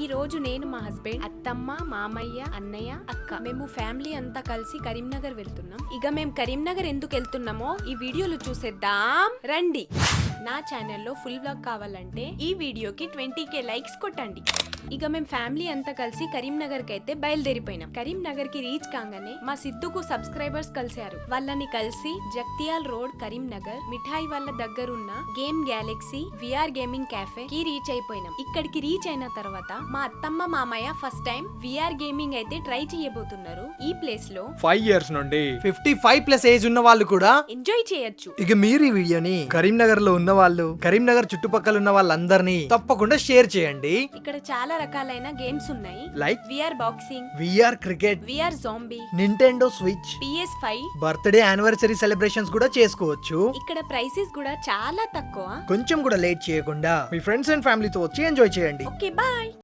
ఈ రోజు నేను మా హస్బెండ్, అత్తమ్మ, మామయ్య, అన్నయ్య, అక్క మేము ఫ్యామిలీ అంతా కలిసి కరీంనగర్ వెళ్తున్నాం. ఇక మేము కరీంనగర్ ఎందుకు వెళ్తున్నామో ఈ వీడియోలో చూసేద్దాం రండి. నా ఛానల్లో ఫుల్ వ్లాగ్ కావాలంటే ఈ వీడియోకి 20K లైక్స్ కొట్టండి. ఇక మేము ఫ్యామిలీ అంతా కలిసి కరీంనగర్ కి అయితే బయలుదేరిపోయినాం. కరీంనగర్ కి రీచ్ కాగానే మా సిద్ధుకు సబ్స్క్రైబర్స్ కలిశారు. వాళ్ళని కలిసి జగ్తియాల్ రోడ్ కరీంనగర్ మిఠాయి వాళ్ళ దగ్గరున్న game galaxy VR gaming cafe కి రీచ్ అయిపోయినాం. ఇక్కడికి రీచ్ అయిన తర్వాత మా అత్తమ్మ మామయ్య ఫస్ట్ టైం విఆర్ గేమింగ్ అయితే ట్రై చేయబోతున్నారు. ఈ ప్లేస్ లో 5 years నుండి 55+ ఏజ్ ఉన్న వాళ్ళు కూడా ఎంజాయ్ చేయొచ్చు. ఇక మీరు ఈ వీడియోని కరీంనగర్ లో ఉన్న వాళ్ళు, కరీంనగర్ చుట్టుపక్కల ఉన్న వాళ్ళందరినీ తప్పకుండా షేర్ చేయండి. ఇక్కడ చాలా రకాలైన గేమ్స్ ఉన్నాయి. Like VR boxing, VR cricket, VR zombie, Nintendo switch, PS5, birthday anniversary celebrations కూడా చేసుకోవచ్చు. ఇక్కడ ప్రైసెస్ కూడా చాలా తక్కువ. కొంచెం కూడా లేట్ చేయకుండా మీ ఫ్రెండ్స్ అండ్ ఫ్యామిలీతో వచ్చి ఎంజాయ్ చేయండి. Okay bye.